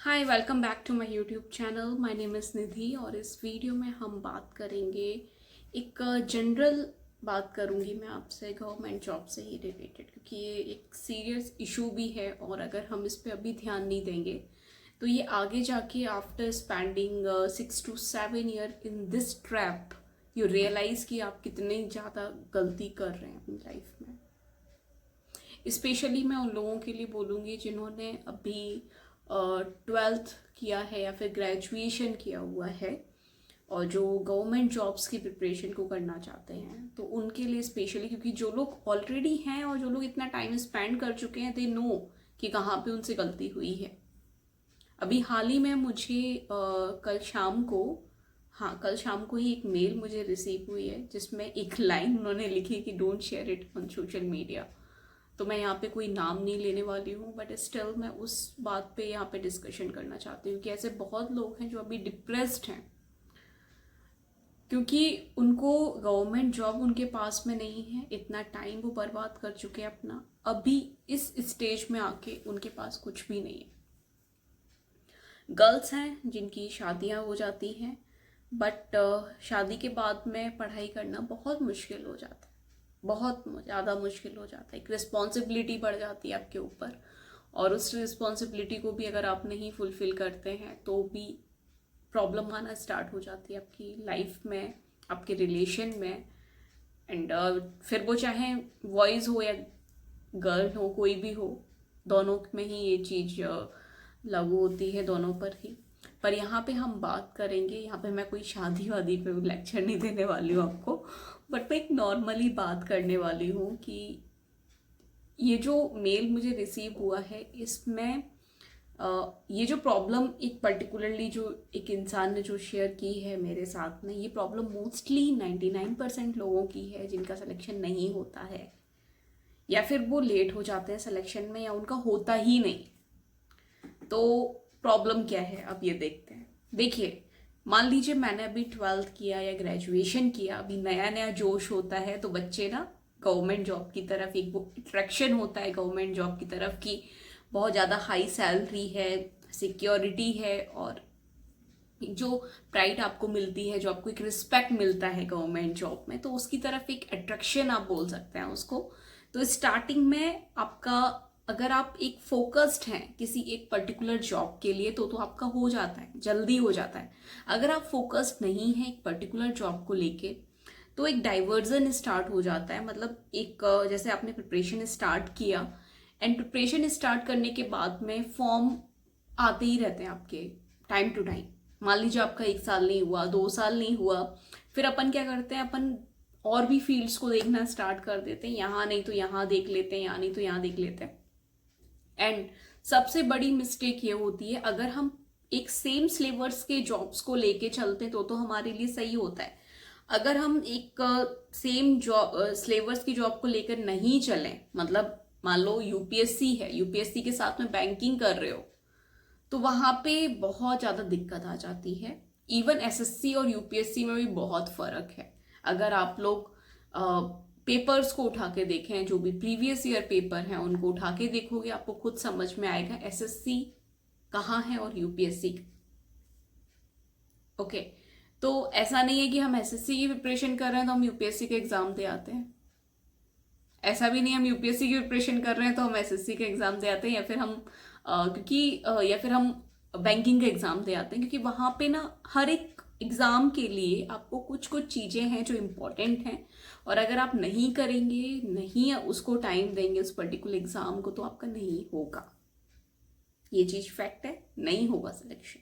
Hi welcome back to my YouTube channel. My name is Nidhi और इस video में हम बात करेंगे एक जनरल बात करूंगी मैं आपसे गवर्नमेंट जॉब से ही रिलेटेड, क्योंकि ये एक सीरियस इशू भी है और अगर हम इस पे अभी ध्यान नहीं देंगे तो ये आगे जाके after spending 6 to 7 year in this trap you realize कि आप कितने ज़्यादा गलती कर रहे हैं अपनी लाइफ में। स्पेशली मैं उन लोगों के लिए बोलूँगी जिन्होंने अभी 12th किया है या फिर ग्रेजुएशन किया हुआ है और जो गवर्नमेंट जॉब्स की प्रिपरेशन को करना चाहते हैं, तो उनके लिए स्पेशली, क्योंकि जो लोग ऑलरेडी हैं और जो लोग इतना टाइम स्पेंड कर चुके हैं, दे नो कि कहाँ पे उनसे गलती हुई है। अभी हाल ही में मुझे कल शाम को ही एक मेल मुझे रिसीव हुई है जिसमें एक लाइन उन्होंने लिखी कि don't share it on social media. तो मैं यहाँ पे कोई नाम नहीं लेने वाली हूँ, बट स्टिल मैं उस बात पे यहाँ पे डिस्कशन करना चाहती हूँ कि ऐसे बहुत लोग हैं जो अभी डिप्रेस्ड हैं क्योंकि उनको गवर्नमेंट जॉब उनके पास में नहीं है। इतना टाइम वो बर्बाद कर चुके हैं अपना, अभी इस स्टेज में आके उनके पास कुछ भी नहीं है। गर्ल्स हैं जिनकी शादियाँ हो जाती हैं, बट शादी के बाद में पढ़ाई करना बहुत मुश्किल हो जाता है, बहुत ज़्यादा मुश्किल हो जाता है। एक रिस्पॉन्सिबिलिटी बढ़ जाती है आपके ऊपर और उस रिस्पॉन्सिबिलिटी को भी अगर आप नहीं फुलफिल करते हैं तो भी प्रॉब्लम आना स्टार्ट हो जाती है आपकी लाइफ में, आपके रिलेशन में। एंड फिर वो चाहे बॉयज़ हो या गर्ल हो, कोई भी हो, दोनों में ही ये चीज़ लागू होती है, दोनों पर ही। पर यहाँ पे हम बात करेंगे, यहाँ पे मैं कोई शादी वादी पे लेक्चर नहीं देने वाली हूँ आपको, बट मैं एक नॉर्मली बात करने वाली हूँ कि ये जो मेल मुझे रिसीव हुआ है इसमें ये जो प्रॉब्लम एक पर्टिकुलरली जो एक इंसान ने जो शेयर की है मेरे साथ में, ये प्रॉब्लम मोस्टली 99% लोगों की है जिनका सिलेक्शन नहीं होता है या फिर वो लेट हो जाते हैं सिलेक्शन में या उनका होता ही नहीं। तो प्रॉब्लम क्या है अब ये देखते हैं। देखिए, मान लीजिए मैंने अभी 12th किया या ग्रेजुएशन किया, अभी नया नया जोश होता है तो बच्चे ना गवर्नमेंट जॉब की तरफ, एक वो अट्रैक्शन होता है गवर्नमेंट जॉब की तरफ की बहुत ज़्यादा हाई सैलरी है, सिक्योरिटी है और जो प्राइड आपको मिलती है, जो आपको एक रिस्पेक्ट मिलता है गवर्नमेंट जॉब में, तो उसकी तरफ एक अट्रैक्शन आप बोल सकते हैं उसको। तो स्टार्टिंग में आपका, अगर आप एक फोकस्ड हैं किसी एक पर्टिकुलर जॉब के लिए तो आपका हो जाता है, जल्दी हो जाता है। अगर आप फोकस्ड नहीं है एक पर्टिकुलर जॉब को लेके तो एक डाइवर्जन स्टार्ट हो जाता है। मतलब एक जैसे आपने प्रिपरेशन स्टार्ट किया एंड प्रिपरेशन स्टार्ट करने के बाद में फॉर्म आते ही रहते हैं आपके टाइम टू टाइम। मान लीजिए आपका 1 साल नहीं हुआ, 2 साल नहीं हुआ, फिर अपन क्या करते हैं, अपन और भी फील्ड्स को देखना स्टार्ट कर देते हैं, यहाँ नहीं तो यहाँ देख लेते हैं, यहाँ नहीं तो यहाँ देख लेते हैं। एंड सबसे बड़ी मिस्टेक ये होती है, अगर हम एक सेम सिलेबस के जॉब्स को लेके चलते हैं तो हमारे लिए सही होता है। अगर हम एक सेम जॉब सिलेबस की जॉब को लेकर नहीं चलें, मतलब मान लो यूपीएससी है, यूपीएससी के साथ में बैंकिंग कर रहे हो, तो वहां पे बहुत ज़्यादा दिक्कत आ जाती है। इवन एसएससी और यूपीएससी में भी बहुत फ़र्क है। अगर आप लोग पेपर्स को उठा के देखें, जो भी प्रीवियस ईयर पेपर हैं उनको उठा के देखोगे, आपको खुद समझ में आएगा एसएससी कहाँ है और यूपीएससी। ओके, तो ऐसा नहीं है कि हम एसएससी की प्रिपरेशन कर रहे हैं तो हम यूपीएससी के एग्जाम दे आते हैं। ऐसा भी नहीं हम यूपीएससी की प्रिपरेशन कर रहे हैं तो हम एसएससी के एग्जाम दे आते हैं, या फिर हम या फिर हम बैंकिंग के एग्जाम दे आते हैं, क्योंकि वहां पे ना हर एक एग्जाम के लिए आपको कुछ कुछ चीजें हैं जो इम्पोर्टेंट हैं और अगर आप नहीं करेंगे, नहीं उसको टाइम देंगे उस पर्टिकुलर एग्जाम को, तो आपका नहीं होगा। ये चीज फैक्ट है, नहीं होगा सिलेक्शन।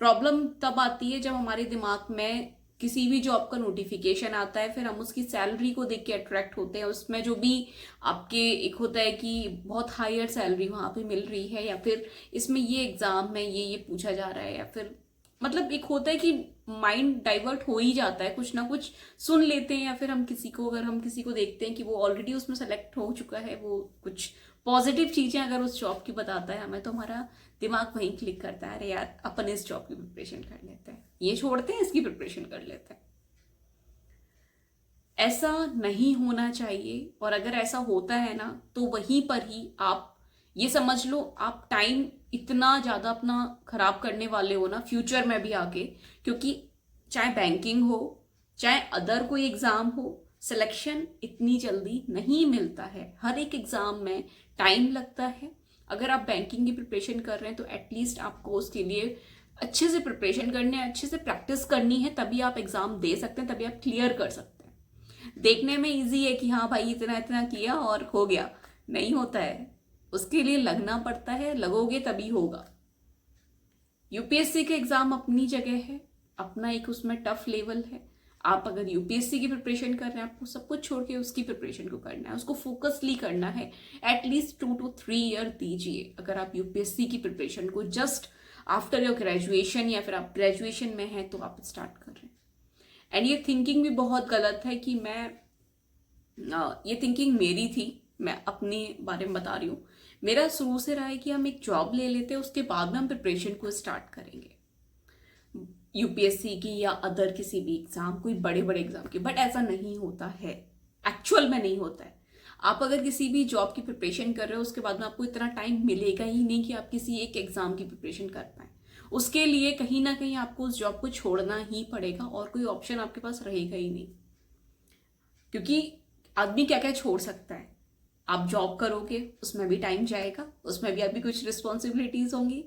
प्रॉब्लम तब आती है जब हमारे दिमाग में किसी भी जॉब का नोटिफिकेशन आता है, फिर हम उसकी सैलरी को देख के अट्रैक्ट होते हैं। उसमें जो भी आपके एक होता है कि बहुत हायर सैलरी वहां पे मिल रही है, या फिर इसमें ये एग्जाम में ये पूछा जा रहा है, या फिर मतलब एक होता है कि माइंड डाइवर्ट हो ही जाता है, कुछ ना कुछ सुन लेते हैं, या फिर हम किसी को, अगर हम किसी को देखते हैं कि वो ऑलरेडी उसमें सेलेक्ट हो चुका है, वो कुछ पॉजिटिव चीजें अगर उस जॉब की बताता है हमें, तो हमारा दिमाग वहीं क्लिक करता है, अरे यार अपन इस जॉब की प्रिपरेशन कर लेते हैं, ये छोड़ते हैं इसकी प्रिपरेशन कर लेते हैं। ऐसा नहीं होना चाहिए, और अगर ऐसा होता है ना तो वहीं पर ही आप ये समझ लो आप टाइम इतना ज़्यादा अपना खराब करने वाले हो ना फ्यूचर में भी आके, क्योंकि चाहे बैंकिंग हो चाहे अदर कोई एग्ज़ाम हो, सिलेक्शन इतनी जल्दी नहीं मिलता है। हर एक एग्ज़ाम में टाइम लगता है। अगर आप बैंकिंग की प्रिपरेशन कर रहे हैं तो एटलीस्ट आपको उसके लिए अच्छे से प्रिपरेशन करनी है, अच्छे से प्रैक्टिस करनी है, तभी आप एग्ज़ाम दे सकते हैं, तभी आप क्लियर कर सकते हैं। देखने में ईजी है कि हाँ भाई इतना इतना किया और हो गया, नहीं होता है। उसके लिए लगना पड़ता है, लगोगे तभी होगा। यूपीएससी के एग्ज़ाम अपनी जगह है, अपना एक उसमें टफ लेवल है। आप अगर यूपीएससी की प्रिपरेशन कर रहे हैं, आपको सब कुछ छोड़ के उसकी प्रिपरेशन को करना है, उसको फोकसली करना है। एटलीस्ट 2 to 3 ईयर दीजिए अगर आप यूपीएससी की प्रिपरेशन को। जस्ट आफ्टर योर ग्रेजुएशन या फिर आप ग्रेजुएशन में हैं तो आप स्टार्ट कर रहे हैं। एंड ये थिंकिंग भी बहुत गलत है कि ये थिंकिंग मेरी थी, मैं अपने बारे में बता रही हूँ। मेरा शुरू से रहा है कि हम एक जॉब ले लेते हैं, उसके बाद में हम प्रिपरेशन को स्टार्ट करेंगे यूपीएससी की या अदर किसी भी एग्जाम, कोई बड़े बड़े एग्जाम की। बट ऐसा नहीं होता है, एक्चुअल में नहीं होता है। आप अगर किसी भी जॉब की प्रिपरेशन कर रहे हो उसके बाद में आपको इतना टाइम मिलेगा ही नहीं कि आप किसी एक एग्जाम की प्रिपरेशन कर पाए। उसके लिए कहीं ना कहीं आपको उस जॉब को छोड़ना ही पड़ेगा और कोई ऑप्शन आपके पास रहेगा ही नहीं। क्योंकि आदमी क्या क्या छोड़ सकता है। आप जॉब करोगे उसमें भी टाइम जाएगा, उसमें भी आपकी कुछ रिस्पॉन्सिबिलिटीज होंगी,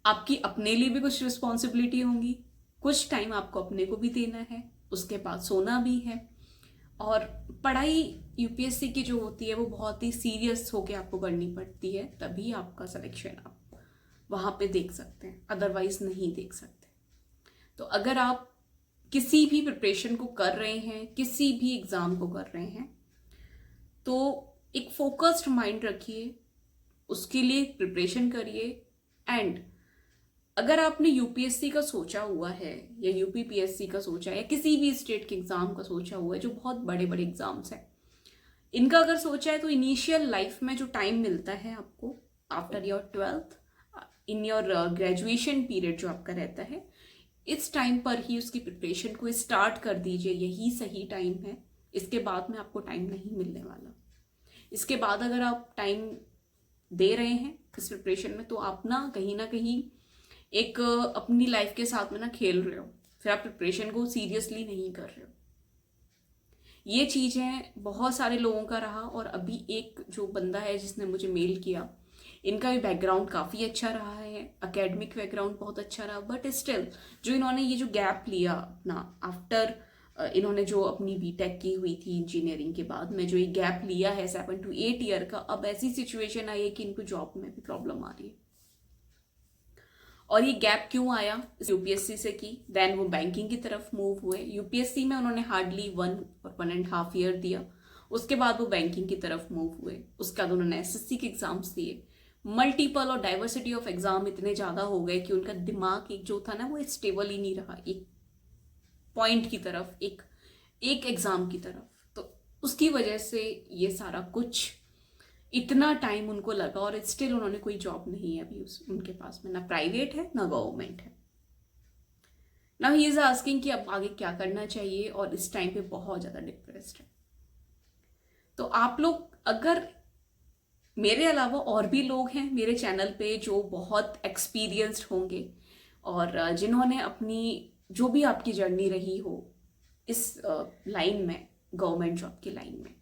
आपकी अपने लिए भी कुछ रिस्पॉन्सिबिलिटी होंगी, कुछ टाइम आपको अपने को भी देना है, उसके बाद सोना भी है। और पढ़ाई यूपीएससी की जो होती है वो बहुत ही सीरियस होके आपको करनी पड़ती है, तभी आपका सिलेक्शन आप वहाँ पे देख सकते हैं, अदरवाइज नहीं देख सकते। तो अगर आप किसी भी प्रिपरेशन को कर रहे हैं, किसी भी एग्ज़ाम को कर रहे हैं, तो एक फोकस्ड माइंड रखिए, उसके लिए प्रिपरेशन करिए। एंड अगर आपने यूपीएससी का सोचा हुआ है या यूपीपीएससी का सोचा है या किसी भी स्टेट के एग्ज़ाम का सोचा हुआ है, जो बहुत बड़े बड़े एग्ज़ाम्स हैं, इनका अगर सोचा है तो इनिशियल लाइफ में जो टाइम मिलता है आपको after your 12th in your graduation period जो आपका रहता है, इस टाइम पर ही उसकी प्रिपरेशन को स्टार्ट कर दीजिए। यही सही टाइम है। इसके बाद में आपको टाइम नहीं मिलने वाला। इसके बाद अगर आप टाइम दे रहे हैं इस प्रिपरेशन में तो आप ना कहीं एक अपनी लाइफ के साथ में ना खेल रहे हो, फिर आप प्रिपरेशन को सीरियसली नहीं कर रहे हो। ये चीज़ें बहुत सारे लोगों का रहा। और अभी एक जो बंदा है जिसने मुझे मेल किया, इनका भी बैकग्राउंड काफ़ी अच्छा रहा है, एकेडमिक बैकग्राउंड बहुत अच्छा रहा, बट स्टिल जो इन्होंने ये जो गैप लिया अपना आफ्टर इन्होंने जो अपनी बीटेक की हुई थी इंजीनियरिंग के बाद में, जो ये गैप लिया है 7 to 8 ईयर का, अब ऐसी सिचुएशन आई है कि इनको जॉब में भी प्रॉब्लम आ रही है। और ये गैप क्यों आया? यूपीएससी से की, देन वो बैंकिंग की तरफ मूव हुए। यूपीएससी में उन्होंने हार्डली 1 और 1.5 ईयर दिया, उसके बाद वो बैंकिंग की तरफ मूव हुए। उसके बाद उन्होंने एसएससी के एग्जाम्स दिए। मल्टीपल और डाइवर्सिटी ऑफ एग्जाम इतने ज़्यादा हो गए कि उनका दिमाग एक जो था ना वो स्टेबल ही नहीं रहा, एक पॉइंट की तरफ, एक एग्जाम की तरफ। तो उसकी वजह से ये सारा कुछ इतना टाइम उनको लगा और स्टिल उन्होंने कोई जॉब नहीं है अभी उनके पास में, ना प्राइवेट है ना गवर्नमेंट है। नाउ ही इज आस्किंग कि अब आगे क्या करना चाहिए, और इस टाइम पे बहुत ज़्यादा डिप्रेस्ड है। तो आप लोग, अगर मेरे अलावा और भी लोग हैं मेरे चैनल पे जो बहुत एक्सपीरियंस्ड होंगे और जिन्होंने अपनी जो भी आपकी जर्नी रही हो इस लाइन में, गवर्नमेंट जॉब की लाइन में,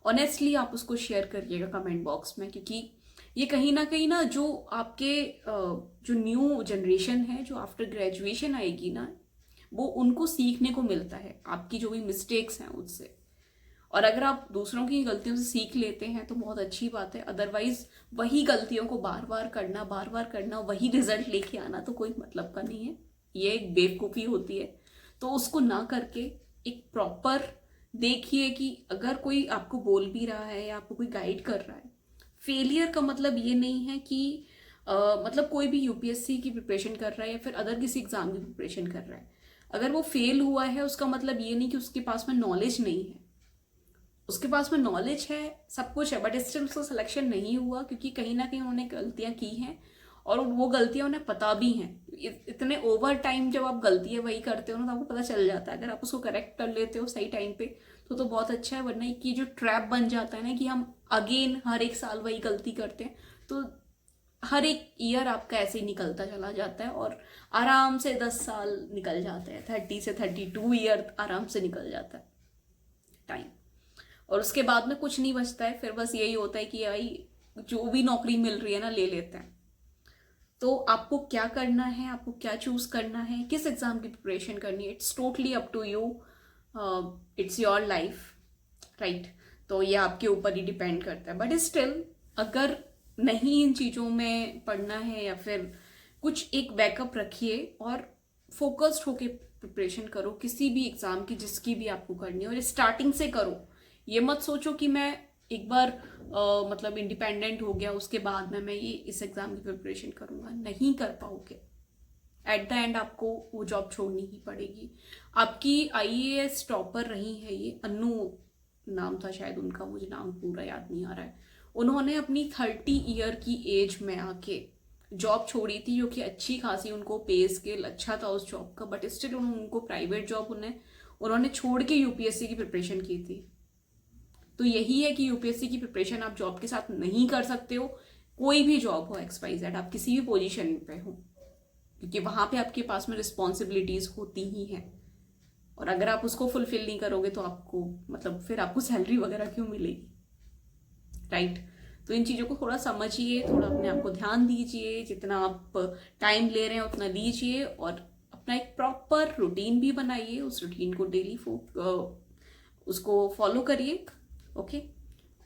ऑनेस्टली आप उसको शेयर करिएगा कमेंट बॉक्स में। क्योंकि ये कहीं ना जो आपके जो न्यू जनरेशन है जो आफ्टर ग्रेजुएशन आएगी ना, वो उनको सीखने को मिलता है आपकी जो भी मिस्टेक्स हैं उससे। और अगर आप दूसरों की गलतियों से सीख लेते हैं तो बहुत अच्छी बात है, अदरवाइज वही गलतियों को बार बार करना, वही रिजल्ट लेके आना तो कोई मतलब का नहीं है। ये एक बेवकूफ़ी होती है। तो उसको ना करके एक प्रॉपर देखिए कि अगर कोई आपको बोल भी रहा है या आपको कोई गाइड कर रहा है, फेलियर का मतलब ये नहीं है कि मतलब कोई भी यूपीएससी की प्रिपरेशन कर रहा है या फिर अदर किसी एग्जाम की प्रिपरेशन कर रहा है, अगर वो फेल हुआ है उसका मतलब ये नहीं कि उसके पास में नॉलेज नहीं है। उसके पास में नॉलेज है, सब कुछ है, बट स्टिल उसका सिलेक्शन नहीं हुआ क्योंकि कहीं ना कहीं उन्होंने गलतियां की हैं और वो गलतियां उन्हें पता भी हैं। इतने ओवर टाइम जब आप गलतियां वही करते हो ना तो आपको पता चल जाता है। अगर आप उसको करेक्ट कर लेते हो सही टाइम पे तो बहुत अच्छा है, वरना एक जो ट्रैप बन जाता है ना कि हम अगेन हर एक साल वही गलती करते हैं, तो हर एक ईयर आपका ऐसे ही निकलता चला जाता है और आराम से 10 साल निकल जाते हैं, 30 से 32 ईयर आराम से निकल जाता है टाइम। और उसके बाद में कुछ नहीं बचता है, फिर बस यही होता है कि भाई जो भी नौकरी मिल रही है ना ले लेते हैं। तो आपको क्या करना है, आपको क्या चूज करना है, किस एग्जाम की प्रिपरेशन करनी है, it's totally up to you, it's your life, right. तो ये आपके ऊपर ही डिपेंड करता है। बट स्टिल अगर नहीं इन चीज़ों में पढ़ना है या फिर कुछ एक बैकअप रखिए और फोकस्ड होके प्रिपरेशन करो किसी भी एग्ज़ाम की, जिसकी भी आपको करनी है, और स्टार्टिंग से करो। ये मत सोचो कि मैं एक बार मतलब इंडिपेंडेंट हो गया उसके बाद में मैं ये इस एग्ज़ाम की प्रिपरेशन करूँगा, नहीं कर पाओगे। एट द एंड आपको वो जॉब छोड़नी ही पड़ेगी। आपकी IAS टॉपर रही है ये, अन्नू नाम था शायद उनका, मुझे नाम पूरा याद नहीं आ रहा है। उन्होंने अपनी 30 ईयर की एज में आके जॉब छोड़ी थी, जो कि अच्छी खासी उनको पे स्केल अच्छा था उस जॉब का, बट स्टिल उनको प्राइवेट जॉब उन्होंने छोड़ के UPSC की प्रिपरेशन की थी। तो यही है कि UPSC की प्रिपरेशन आप जॉब के साथ नहीं कर सकते हो, कोई भी जॉब हो XYZ, आप किसी भी पोजीशन पे हो, क्योंकि वहां पे आपके पास में रिस्पॉन्सिबिलिटीज होती ही हैं। और अगर आप उसको फुलफिल नहीं करोगे तो आपको मतलब फिर आपको सैलरी वगैरह क्यों मिलेगी, राइट। तो इन चीज़ों को थोड़ा समझिए, थोड़ा अपने आप को ध्यान दीजिए, जितना आप टाइम ले रहे हैं उतना लीजिए, और अपना एक प्रॉपर रूटीन भी बनाइए, उस रूटीन को डेली उसको फॉलो करिए, ओके।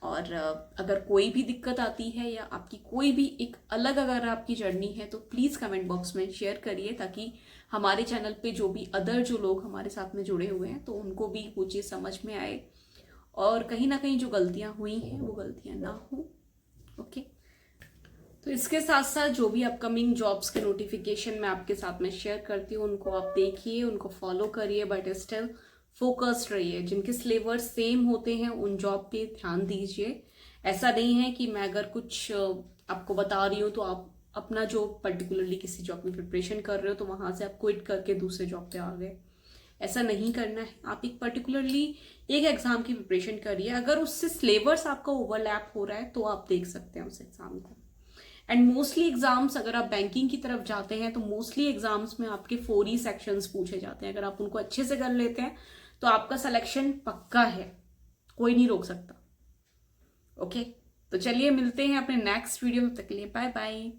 और अगर कोई भी दिक्कत आती है या आपकी कोई भी एक अलग अगर आपकी जर्नी है तो प्लीज़ कमेंट बॉक्स में शेयर करिए, ताकि हमारे चैनल पे जो भी अदर जो लोग हमारे साथ में जुड़े हुए हैं तो उनको भी वो चीज़ समझ में आए, और कहीं ना कहीं जो गलतियां हुई हैं वो गलतियां ना हो, ओके। तो इसके साथ साथ जो भी अपकमिंग जॉब्स के नोटिफिकेशन मैं आपके साथ में शेयर करती हूँ उनको आप देखिए, उनको फॉलो करिए, बट स्टिल फोकस्ड रहिए। जिनके सिलेबस सेम होते हैं उन जॉब पे ध्यान दीजिए। ऐसा नहीं है कि मैं अगर कुछ आपको बता रही हूँ तो आप अपना जो पर्टिकुलरली किसी जॉब में प्रिपरेशन कर रहे हो तो वहां से आप क्विट करके दूसरे जॉब पे आ गए, ऐसा नहीं करना है। आप एक पर्टिकुलरली एक एग्जाम की प्रिपरेशन करिए, अगर उससे सिलेबस आपका ओवरलैप हो रहा है तो आप देख सकते हैं उस एग्जाम को। एंड मोस्टली एग्जाम्स अगर आप बैंकिंग की तरफ जाते हैं तो मोस्टली एग्जाम्स में आपके 4 ही सेक्शंस पूछे जाते हैं। अगर आप उनको अच्छे से कर लेते हैं तो आपका सिलेक्शन पक्का है, कोई नहीं रोक सकता, ओके। तो चलिए मिलते हैं अपने नेक्स्ट वीडियो में, तक के लिए बाय बाय।